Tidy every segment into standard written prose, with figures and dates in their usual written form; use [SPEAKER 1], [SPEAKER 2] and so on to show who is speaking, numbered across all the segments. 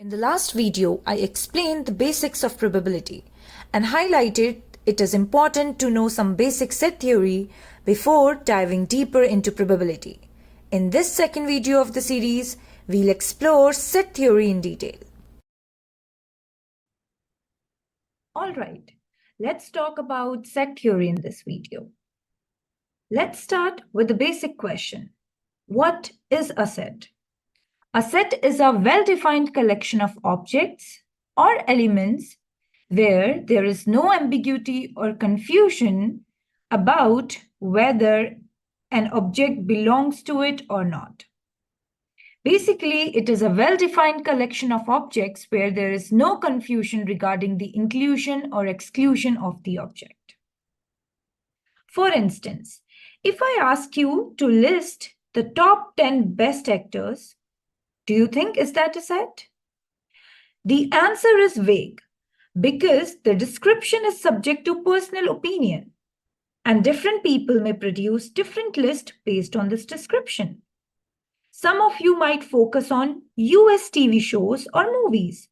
[SPEAKER 1] In the last video, I explained the basics of probability and highlighted it is important to know some basic set theory before diving deeper into probability. In this second video of the series, we'll explore set theory in detail. Alright, let's talk about set theory in this video. Let's start with the basic question. What is a set? A set is a well-defined collection of objects or elements where there is no ambiguity or confusion about whether an object belongs to it or not. Basically, it is a well-defined collection of objects where there is no confusion regarding the inclusion or exclusion of the object. For instance, if I ask you to list the top 10 best actors, do you think is that a set? The answer is vague because the description is subject to personal opinion and different people may produce different lists based on this description. Some of you might focus on US TV shows or movies,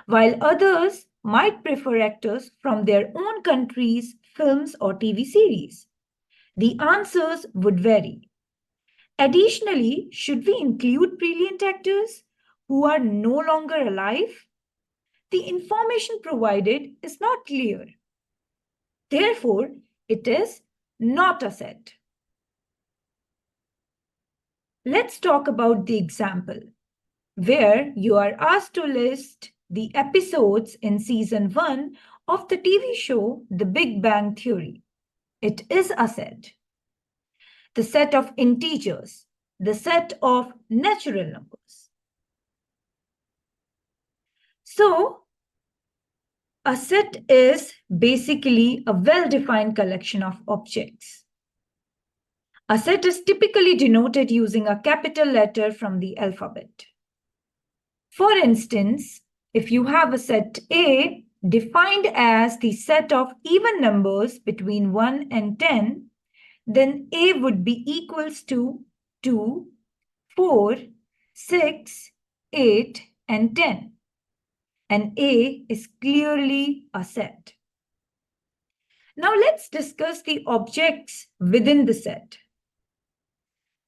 [SPEAKER 1] while others might prefer actors from their own countries, films or TV series. The answers would vary. Additionally, should we include brilliant actors who are no longer alive? The information provided is not clear. Therefore, it is not a set. Let's talk about the example, where you are asked to list the episodes in season 1 of the TV show The Big Bang Theory. It is a set. The set of integers, the set of natural numbers. So, a set is basically a well-defined collection of objects. A set is typically denoted using a capital letter from the alphabet. For instance, if you have a set A defined as the set of even numbers between 1 and 10, then A would be equals to 2, 4, 6, 8, and 10. And A is clearly a set. Now let's discuss the objects within the set.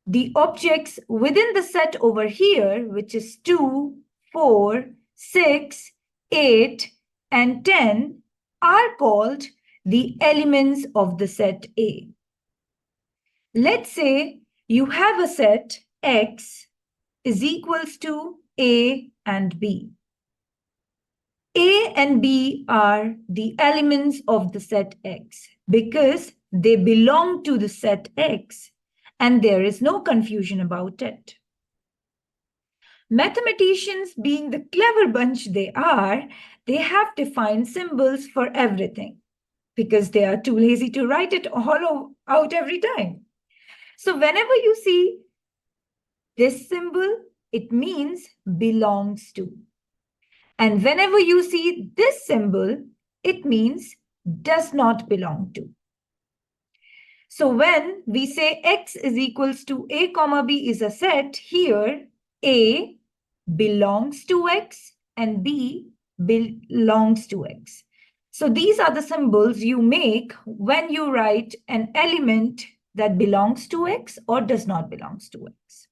[SPEAKER 1] The objects within the set over here, which is 2, 4, 6, 8, and 10, are called the elements of the set A. Let's say you have a set X is equals to A and B. A and B are the elements of the set X because they belong to the set X and there is no confusion about it. Mathematicians, being the clever bunch they are, they have defined symbols for everything because they are too lazy to write it all out every time. So whenever you see this symbol, it means belongs to. And whenever you see this symbol, it means does not belong to. So when we say X is equals to A comma B is a set, here A belongs to X and B belongs to X. So these are the symbols you make when you write an element that belongs to X or does not belong to X.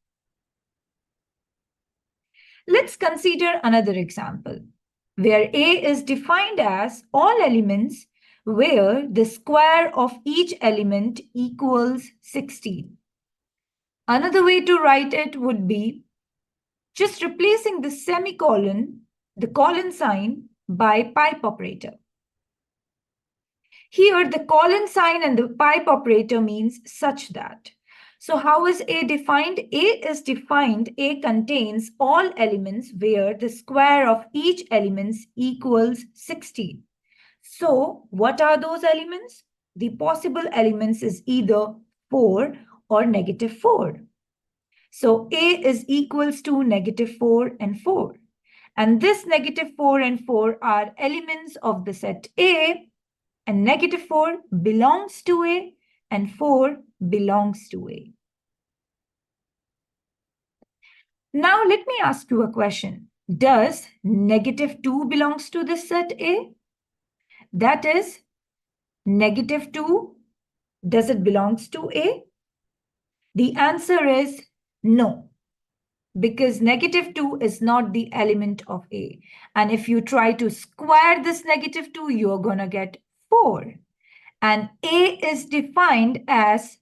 [SPEAKER 1] Let's consider another example where A is defined as all elements where the square of each element equals 16. Another way to write it would be just replacing the semicolon, the colon sign, by pipe operator. Here, the colon sign and the pipe operator means such that. So how is A defined? A is defined, A contains all elements where the square of each element equals 16. So what are those elements? The possible elements is either 4 or negative 4. So A is equals to negative 4 and 4. And this negative 4 and 4 are elements of the set A, and negative 4 belongs to A and 4 belongs to A. Now let me ask you a question. Does -2 belongs to this set A? That is, -2, does it belongs to A? The answer is no, because -2 is not the element of A. And if you try to square this -2, you're going to get 4. And A is defined as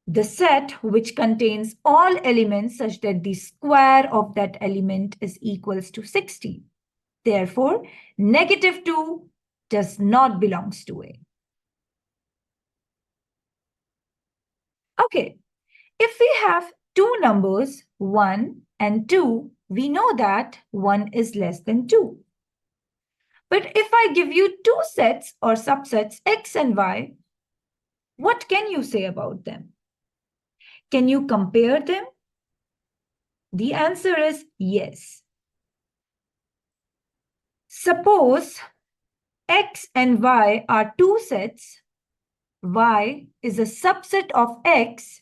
[SPEAKER 1] the set which contains all elements such that the square of that element is equals to 60. Therefore, -2 does not belongs to A. Okay, if we have two numbers, 1 and 2, we know that 1 is less than 2. But if I give you two sets or subsets X and Y, what can you say about them? Can you compare them? The answer is yes. Suppose X and Y are two sets. Y is a subset of X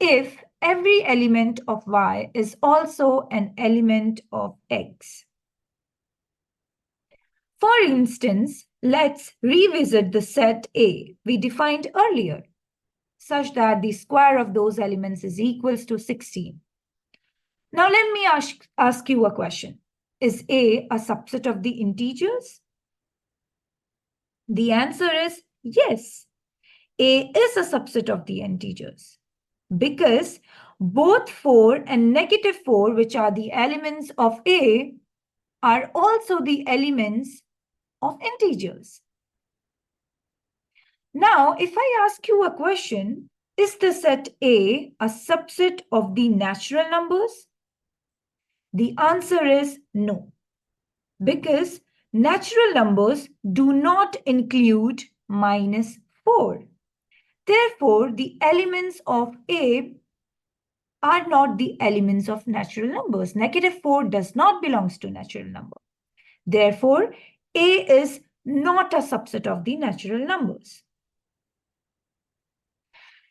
[SPEAKER 1] if every element of Y is also an element of X. For instance, let's revisit the set A we defined earlier, such that the square of those elements is equals to 16. Now let me ask you a question. Is A a subset of the integers? The answer is yes. A is a subset of the integers because both 4 and -4, which are the elements of A, are also the elements of integers. Now, if I ask you a question, is the set A a subset of the natural numbers? The answer is no, because natural numbers do not include -4. Therefore, the elements of A are not the elements of natural numbers. -4 does not belong to natural number. Therefore, A is not a subset of the natural numbers.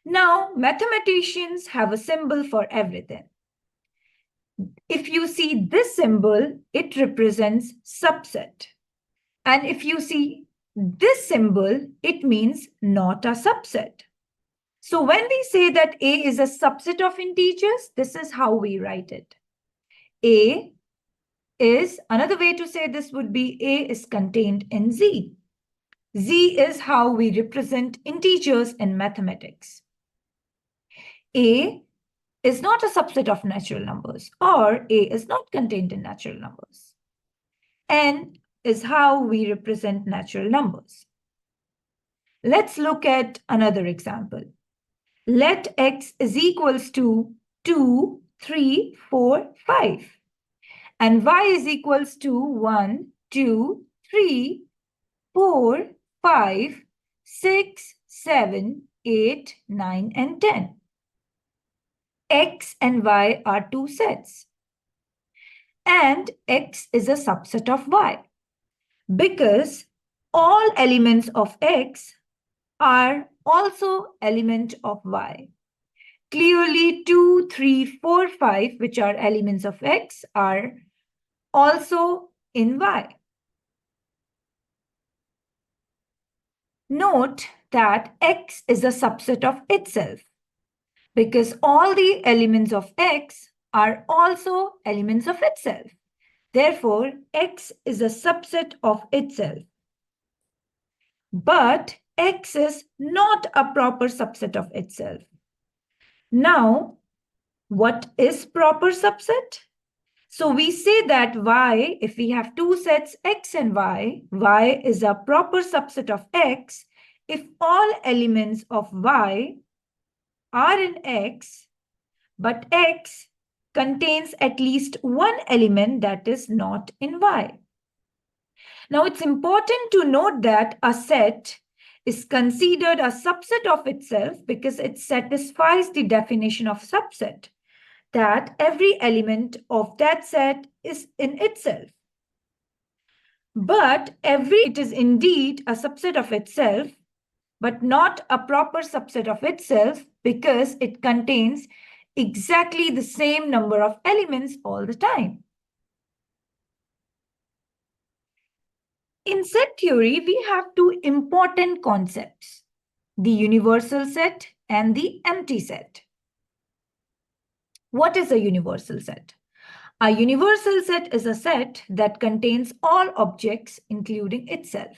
[SPEAKER 1] Now, mathematicians have a symbol for everything. If you see this symbol, it represents subset. And if you see this symbol, it means not a subset. So when we say that A is a subset of integers, this is how we write it. A is, another way to say this would be A is contained in Z. Z is how we represent integers in mathematics. A is not a subset of natural numbers, or A is not contained in natural numbers. N is how we represent natural numbers. Let's look at another example. Let X is equals to 2, 3, 4, 5. And Y is equals to 1, 2, 3, 4, 5, 6, 7, 8, 9, and 10. X and Y are two sets. And X is a subset of Y because all elements of X are also element of Y. Clearly 2, 3, 4, 5, which are elements of X, are also in Y. Note that X is a subset of itself because all the elements of X are also elements of itself. Therefore, X is a subset of itself. But X is not a proper subset of itself. Now, what is proper subset? So we say that Y, if we have two sets X and Y is a proper subset of X if all elements of Y are in X, but X contains at least one element that is not in Y. Now, it's important to note that a set is considered a subset of itself because it satisfies the definition of subset, that every element of that set is in itself. But it is indeed a subset of itself, but not a proper subset of itself because it contains exactly the same number of elements all the time. In set theory, we have two important concepts, the universal set and the empty set. What is a universal set? A universal set is a set that contains all objects, including itself.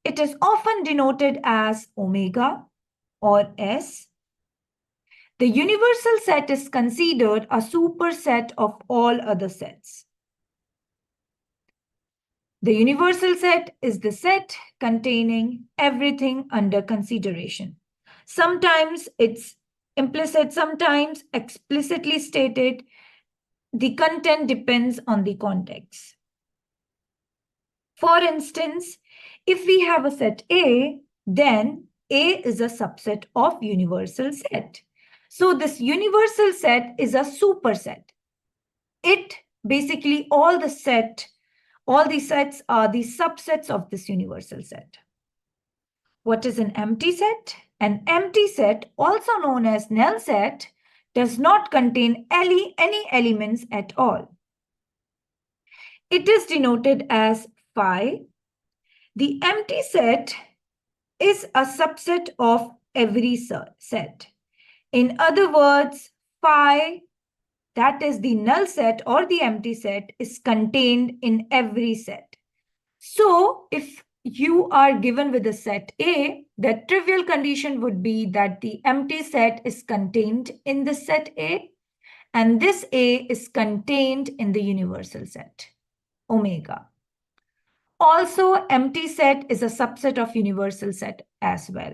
[SPEAKER 1] It is often denoted as omega or S. The universal set is considered a superset of all other sets. The universal set is the set containing everything under consideration. Sometimes it's implicit, sometimes explicitly stated. The content depends on the context. For instance, if we have a set A, then A is a subset of universal set. So this universal set is a superset. It basically all the sets are the subsets of this universal set. What is an empty set? An empty set, also known as null set, does not contain any elements at all. It is denoted as phi. The empty set is a subset of every set. In other words, phi, that is the null set or the empty set, is contained in every set. So if you are given with a set A, the trivial condition would be that the empty set is contained in the set A, and this A is contained in the universal set, omega. Also, empty set is a subset of universal set as well,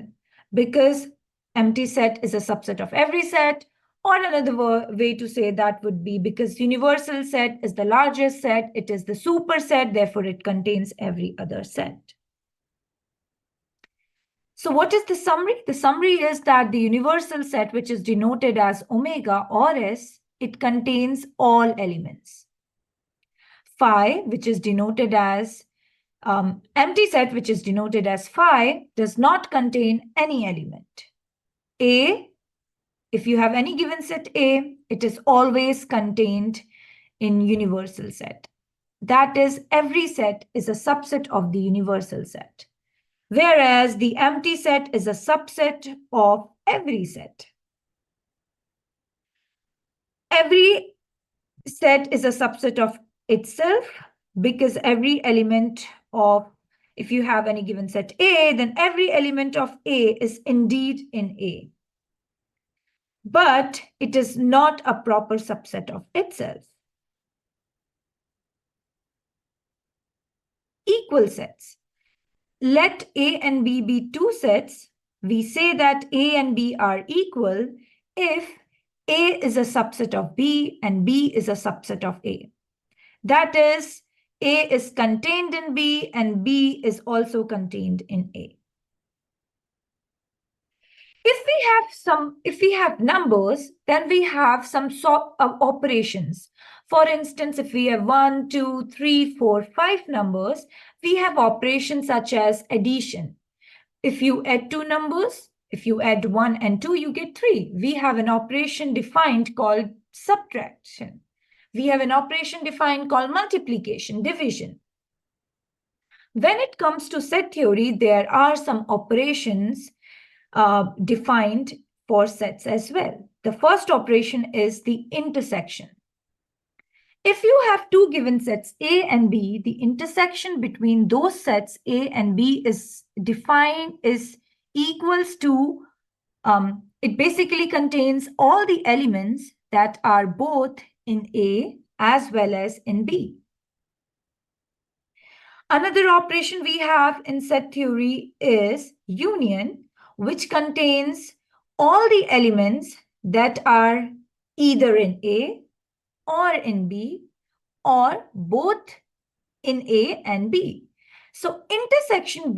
[SPEAKER 1] because empty set is a subset of every set, or another way to say that would be because universal set is the largest set, it is the superset, therefore it contains every other set. So what is the summary? The summary is that the universal set, which is denoted as omega or S, it contains all elements. Phi, which is denoted as empty set, which is denoted as phi, does not contain any element. A, if you have any given set A, it is always contained in universal set. That is, every set is a subset of the universal set, whereas the empty set is a subset of every set. Every set is a subset of itself because every element of, if you have any given set A, then every element of A is indeed in A. But it is not a proper subset of itself. Equal sets. Let A and B be two sets. We say that A and B are equal if A is a subset of B and B is a subset of A. That is, A is contained in B and B is also contained in A. If we have numbers, then we have some sort of operations. For instance, if we have 1, 2, 3, 4, 5 numbers, we have operations such as addition. If you add two numbers, if you add 1 and 2, you get 3. We have an operation defined called subtraction. We have an operation defined called multiplication, division. When it comes to set theory, there are some operations defined for sets as well. The first operation is the intersection. If you have two given sets A and B, the intersection between those sets A and B is defined is equals to, it basically contains all the elements that are both in A as well as in B. Another operation we have in set theory is union, which contains all the elements that are either in A or in B or both in A and B. So intersection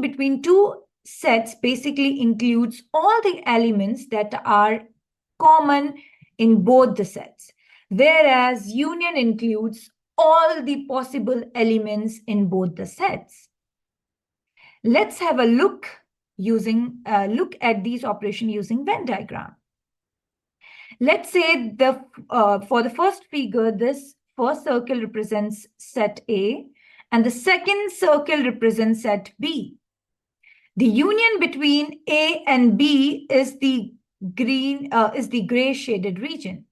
[SPEAKER 1] between two sets basically includes all the elements that are common in both the sets, whereas union includes all the possible elements in both the sets. Let's have a look at these operations using Venn diagram. Let's say for the first figure, this first circle represents set A, and the second circle represents set B. The union between A and B is the gray shaded region.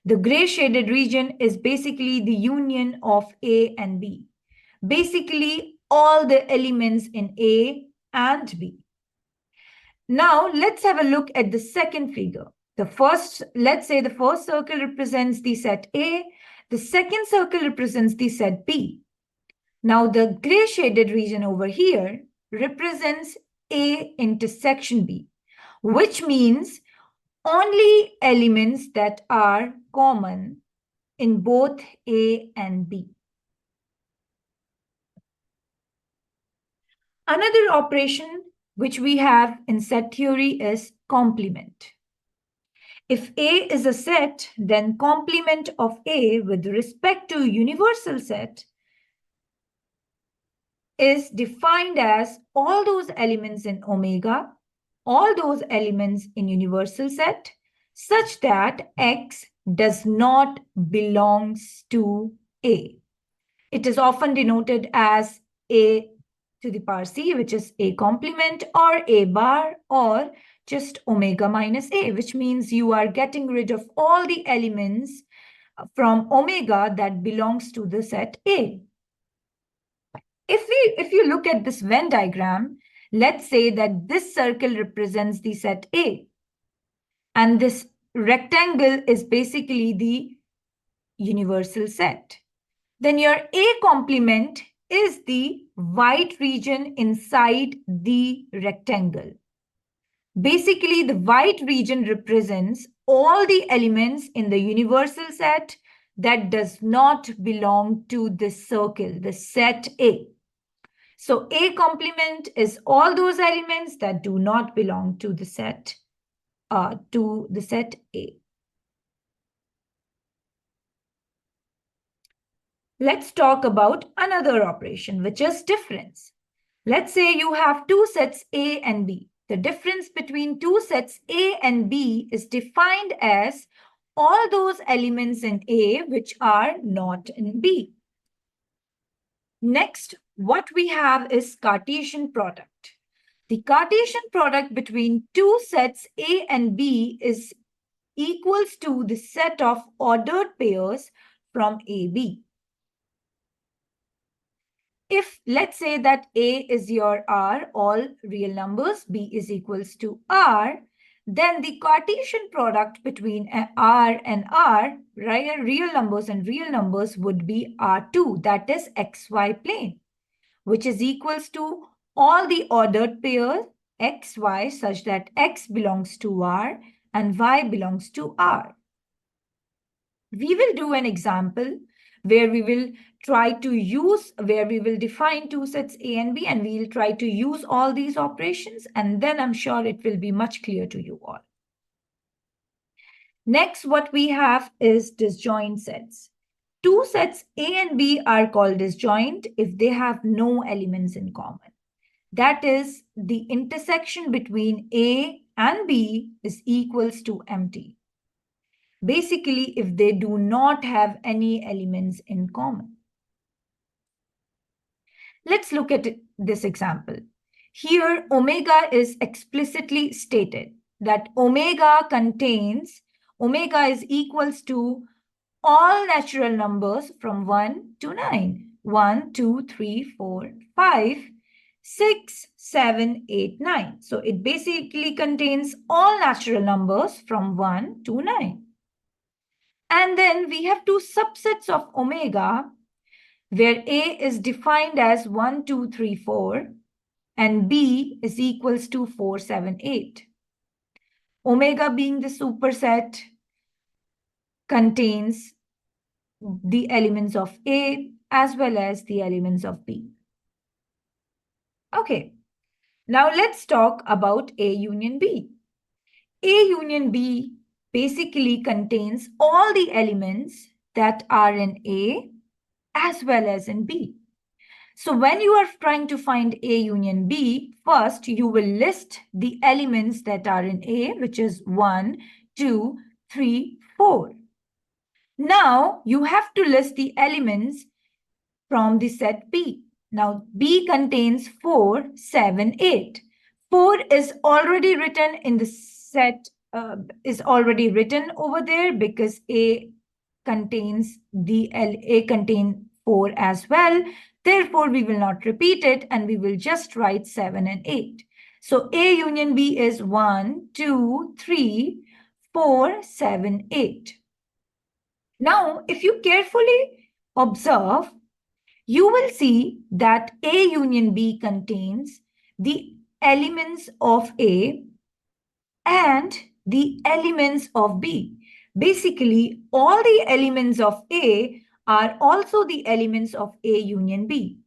[SPEAKER 1] The gray shaded region is basically the union of A and B. Basically, all the elements in A and B. Now, let's have a look at the second figure. Let's say the first circle represents the set A. The second circle represents the set B. Now, the gray shaded region over here represents A intersection B, which means only elements that are common in both A and B. Another operation which we have in set theory is complement. If A is a set, then complement of A with respect to universal set is defined as all those elements in omega, all those elements in universal set, such that X does not belongs to A. It is often denoted as A to the power C, which is A complement, or A bar, or just omega minus A, which means you are getting rid of all the elements from omega that belongs to the set A. If you look at this Venn diagram, let's say that this circle represents the set A, and this rectangle is basically the universal set. Then your A complement is the white region inside the rectangle. Basically, the white region represents all the elements in the universal set that does not belong to this circle, the set A. So A complement is all those elements that do not belong to the set A. Let's talk about another operation, which is difference. Let's say you have two sets A and B. The difference between two sets A and B is defined as all those elements in A which are not in B. Next, what we have is Cartesian product. The Cartesian product between two sets A and B is equals to the set of ordered pairs from AB. If let's say that A is your R, all real numbers, B is equals to R, then the Cartesian product between R and R, right, real numbers and real numbers would be R2, that is XY plane, which is equals to all the ordered pairs XY such that X belongs to R and Y belongs to R. We will do an example where we will define two sets A and B, and we'll try to use all these operations, and then I'm sure it will be much clearer to you all. Next, what we have is disjoint sets. Two sets A and B are called disjoint if they have no elements in common. That is, the intersection between A and B is equals to empty. Basically, if they do not have any elements in common. Let's look at this example. Here, omega is explicitly stated that omega is equals to all natural numbers from 1 to 9. 1, 2, 3, 4, 5, 6, 7, 8, 9. So it basically contains all natural numbers from 1 to 9. And then we have two subsets of omega, where A is defined as 1, 2, 3, 4, and B is equals to 4, 7, 8. Omega being the superset contains the elements of A as well as the elements of B. Okay, now let's talk about A union B. A union B basically contains all the elements that are in A as well as in B. So when you are trying to find A union B, first you will list the elements that are in A, which is 1, 2, 3, 4. Now you have to list the elements from the set B. Now B contains 4, 7, 8. 4 is already written in the set, is already written over there because A contains A contain 4 as well. Therefore, we will not repeat it and we will just write 7 and 8. So A union B is 1, 2, 3, 4, 7, 8. Now, if you carefully observe, you will see that A union B contains the elements of A and the elements of B. Basically, all the elements of A are also the elements of A union B.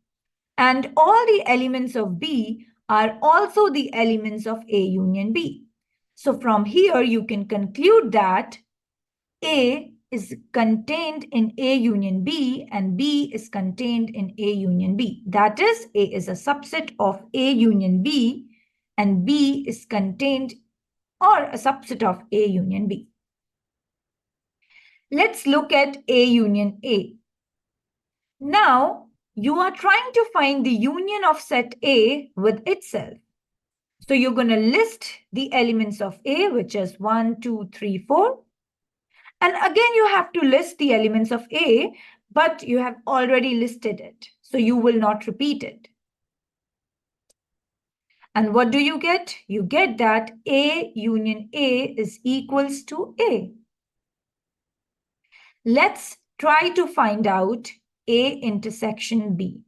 [SPEAKER 1] And all the elements of B are also the elements of A union B. So from here, you can conclude that A is contained in A union B and B is contained in A union B. That is, A is a subset of A union B and B is contained or a subset of A union B. Let's look at A union A. Now, you are trying to find the union of set A with itself. So you're going to list the elements of A, which is 1, 2, 3, 4. And again, you have to list the elements of A, but you have already listed it. So you will not repeat it. And what do you get? You get that A union A is equals to A. Let's try to find out A intersection B.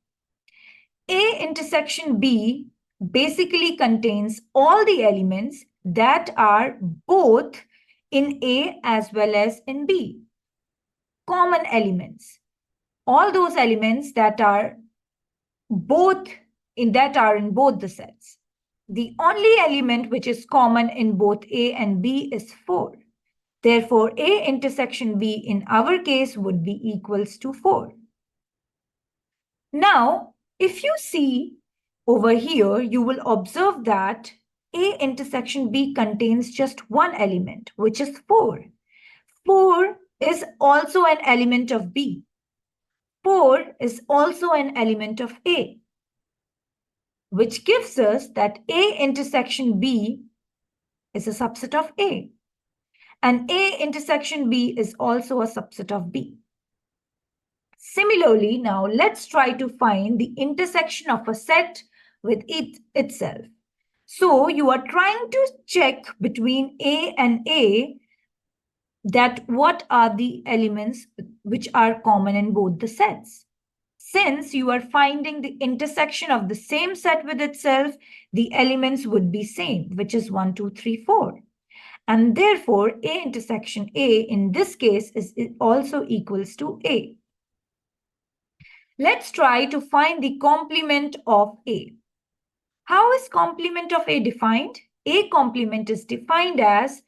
[SPEAKER 1] A intersection B basically contains all the elements that are both in A as well as in B. Common elements. All those elements that are in both the sets. The only element which is common in both A and B is 4. Therefore, A intersection B in our case would be equals to 4. Now, if you see over here, you will observe that A intersection B contains just one element, which is 4. 4 is also an element of B. 4 is also an element of A, which gives us that A intersection B is a subset of A. And A intersection B is also a subset of B. Similarly, now let's try to find the intersection of a set with itself. So you are trying to check between A and A that what are the elements which are common in both the sets. Since you are finding the intersection of the same set with itself, the elements would be same, which is 1, 2, 3, 4. And therefore, A intersection A in this case is also equals to A. Let's try to find the complement of A. How is complement of A defined? A complement is defined as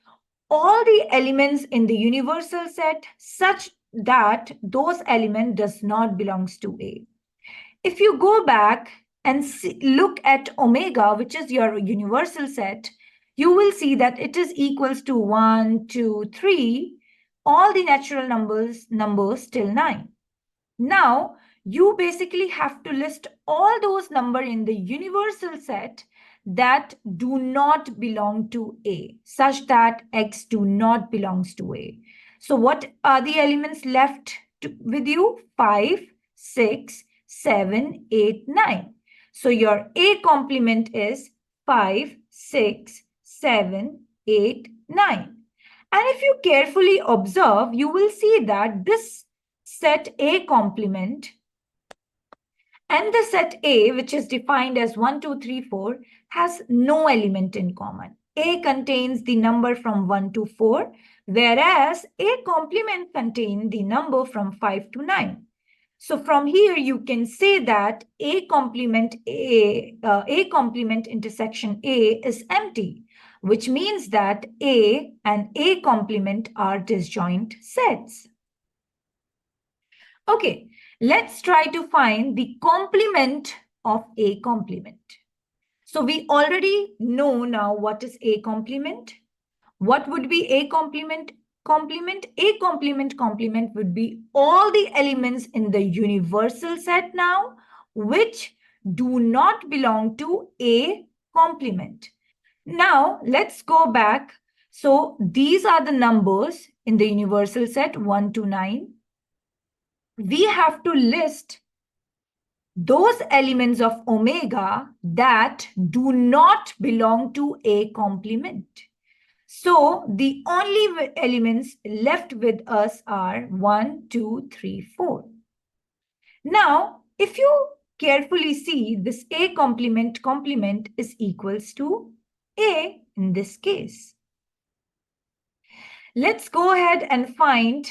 [SPEAKER 1] all the elements in the universal set such that those element does not belongs to A. If you go back and look at omega, which is your universal set, you will see that it is equals to 1, 2, 3, all the natural numbers till 9. Now, you basically have to list all those numbers in the universal set that do not belong to A, such that X do not belongs to A. So what are the elements left with you? 5, 6, 7, 8, 9. So your A complement is 5, 6, 7, 8, 9. And if you carefully observe, you will see that this set A complement and the set A, which is defined as 1, 2, 3, 4, has no element in common. A contains the number from 1 to 4, whereas A complement contains the number from 5 to 9. So from here, you can say that A complement intersection A is empty, which means that A and A complement are disjoint sets. Okay, let's try to find the complement of A complement. So we already know now what is A complement. What would be A complement? complement, A complement would be all the elements in the universal set now, which do not belong to A complement. Now, let's go back. So these are the numbers in the universal set 1 to 9. We have to list those elements of omega that do not belong to A complement. So the only elements left with us are 1, 2, 3, 4. Now, if you carefully see, this A complement is equals to A in this case. Let's go ahead and find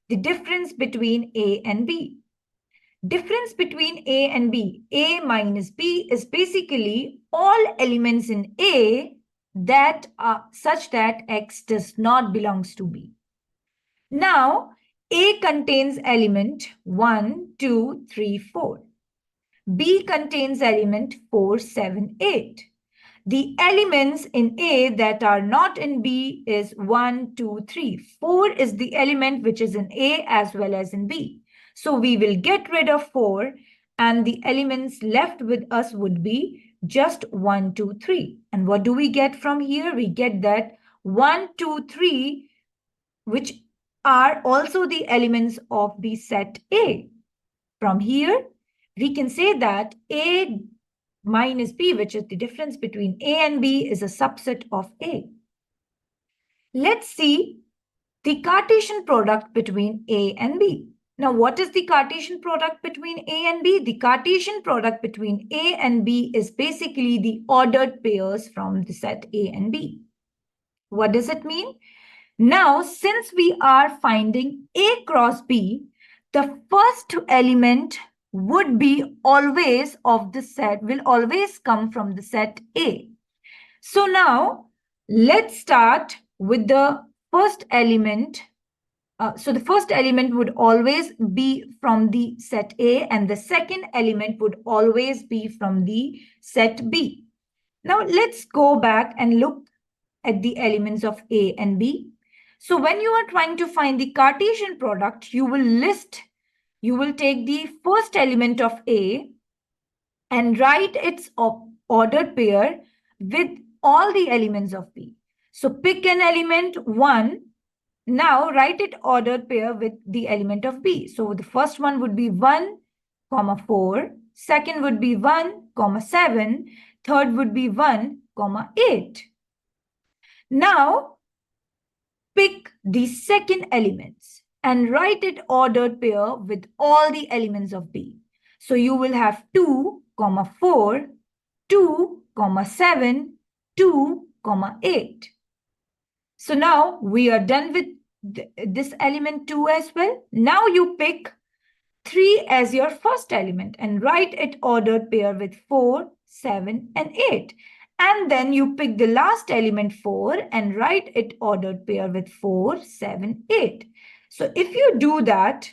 [SPEAKER 1] the difference between A and B. Difference between A and B. A minus B is basically all elements in A that are such that X does not belongs to B. Now, A contains element 1, 2, 3, 4. B contains element 4, 7, 8. The elements in A that are not in B is 1, 2, 3. 4 is the element which is in A as well as in B. So we will get rid of 4 and the elements left with us would be just 1, 2, 3. And what do we get from here? We get that 1, 2, 3, which are also the elements of the set A. From here, we can say that A minus B, which is the difference between A and B, is a subset of A. Let's see the Cartesian product between A and B. Now, what is the Cartesian product between A and B? The Cartesian product between A and B is basically the ordered pairs from the set A and B. What does it mean? Now, since we are finding A cross B, the first element would be always of the set, will always come from the set A. So now, let's start with the first element. So the first element would always be from the set A and the second element would always be from the set B. Now, let's go back and look at the elements of A and B. So when you are trying to find the Cartesian product, you will take the first element of A and write its ordered pair with all the elements of B. So pick an element 1. Now write it ordered pair with the element of B. So the first one would be 1, 4. Second would be 1, 7. Third would be 1, 8. Now, pick the second elements and write it ordered pair with all the elements of B. So you will have 2, 4, 2, 7, 2, 8. So now we are done with this element 2 as well. Now you pick 3 as your first element and write it ordered pair with 4, 7, and 8. And then you pick the last element 4 and write it ordered pair with 4, 7, 8. So if you do that,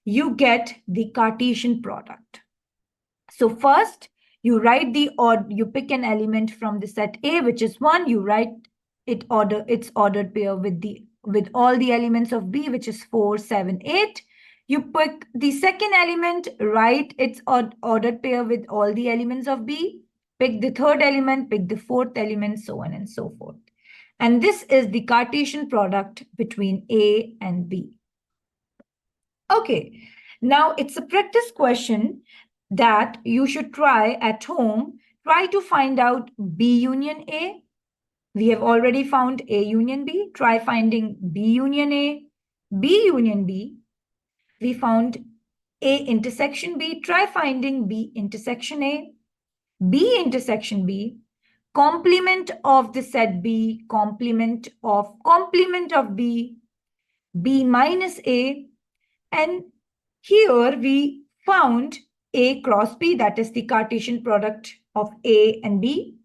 [SPEAKER 1] you get the Cartesian product. So first, you write you pick an element from the set A, which is 1. You write its ordered pair with all the elements of B, which is 4, 7, 8. You pick the second element, write its ordered pair with all the elements of B. Pick the third element, pick the fourth element, so on and so forth. And this is the Cartesian product between A and B. Okay, now it's a practice question that you should try at home. Try to find out B union A. We have already found A union B. Try finding B union A, B union B. We found A intersection B. Try finding B intersection A. B intersection B, complement of the set B, complement of B, B minus A. And here we found A cross B, that is the Cartesian product of A and B.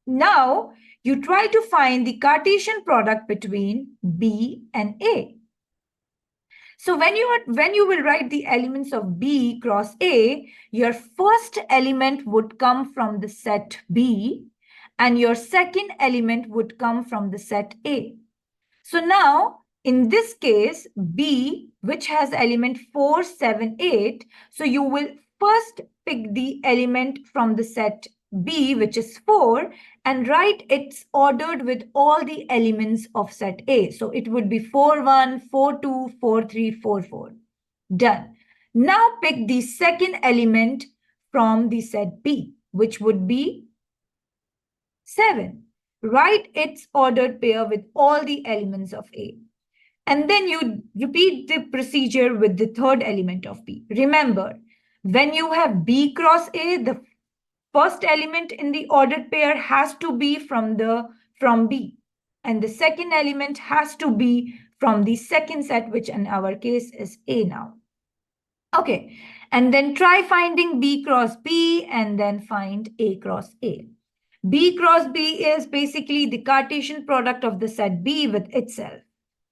[SPEAKER 1] Now you try to find the Cartesian product between B and A. So when you will write the elements of B cross A, your first element would come from the set B and your second element would come from the set A. So now in this case, B, which has element 4, 7, 8. So you will first pick the element from the set B, which is 4, and write it's ordered with all the elements of set A. So it would be 4, 1, 4, 2, 4, 3, 4, 4. Done. Now pick the second element from the set B, which would be 7. Write its ordered pair with all the elements of A. And then you repeat the procedure with the third element of B. Remember, when you have B cross A, the first element in the ordered pair has to be from B. And the second element has to be from the second set, which in our case is A now. Okay, and then try finding B cross B and then find A cross A. B cross B is basically the Cartesian product of the set B with itself.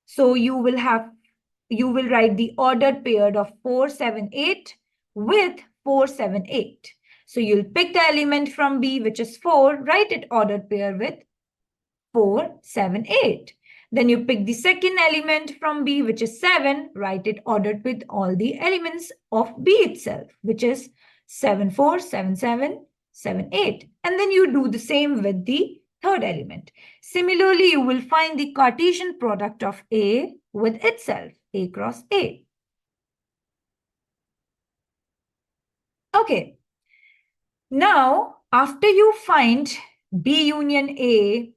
[SPEAKER 1] So you will write the ordered pair of 4, 7, 8 with 4, 7, 8. So you'll pick the element from B, which is 4, write it ordered pair with 4, 7, 8. Then you pick the second element from B, which is 7, write it ordered with all the elements of B itself, which is 7, 4, 7, 7, 7, 8. And then you do the same with the third element. Similarly, you will find the Cartesian product of A with itself, A cross A. Okay. Now, after you find B union A,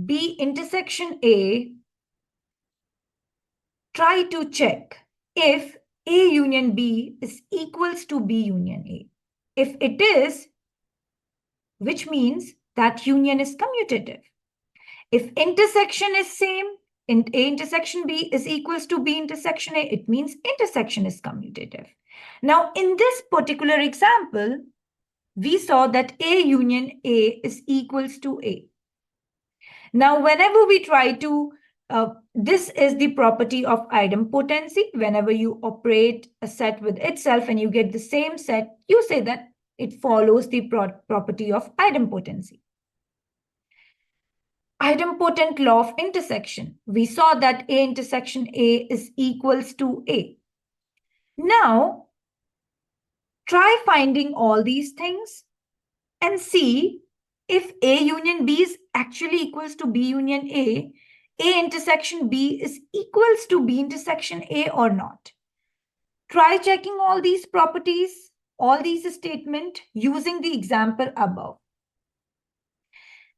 [SPEAKER 1] B intersection A, try to check if A union B is equals to B union A. If it is, which means that union is commutative. If intersection is same, A intersection B is equals to B intersection A, it means intersection is commutative. Now, in this particular example, we saw that A union A is equals to A. Now, whenever we try to, this is the property of idempotency. Whenever you operate a set with itself and you get the same set, you say that it follows the property of idempotency. Idempotent law of intersection. We saw that A intersection A is equals to A. Now, try finding all these things and see if A union B is actually equals to B union A intersection B is equals to B intersection A or not. Try checking all these properties, all these statements using the example above.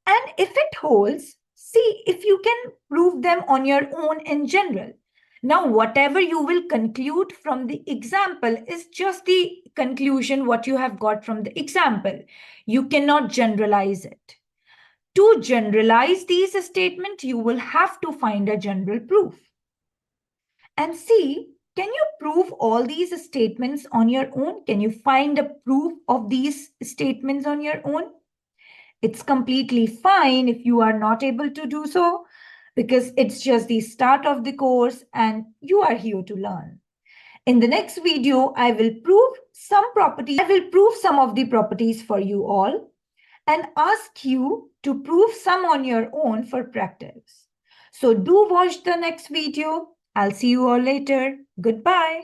[SPEAKER 1] And if it holds, see if you can prove them on your own in general. Now, whatever you will conclude from the example is just the conclusion what you have got from the example. You cannot generalize it. To generalize these statements, you will have to find a general proof. And see, can you prove all these statements on your own? Can you find a proof of these statements on your own? It's completely fine if you are not able to do so, because it's just the start of the course and you are here to learn. In the next video, I will prove some properties. I will prove some of the properties for you all and ask you to prove some on your own for practice. So do watch the next video. I'll see you all later. Goodbye.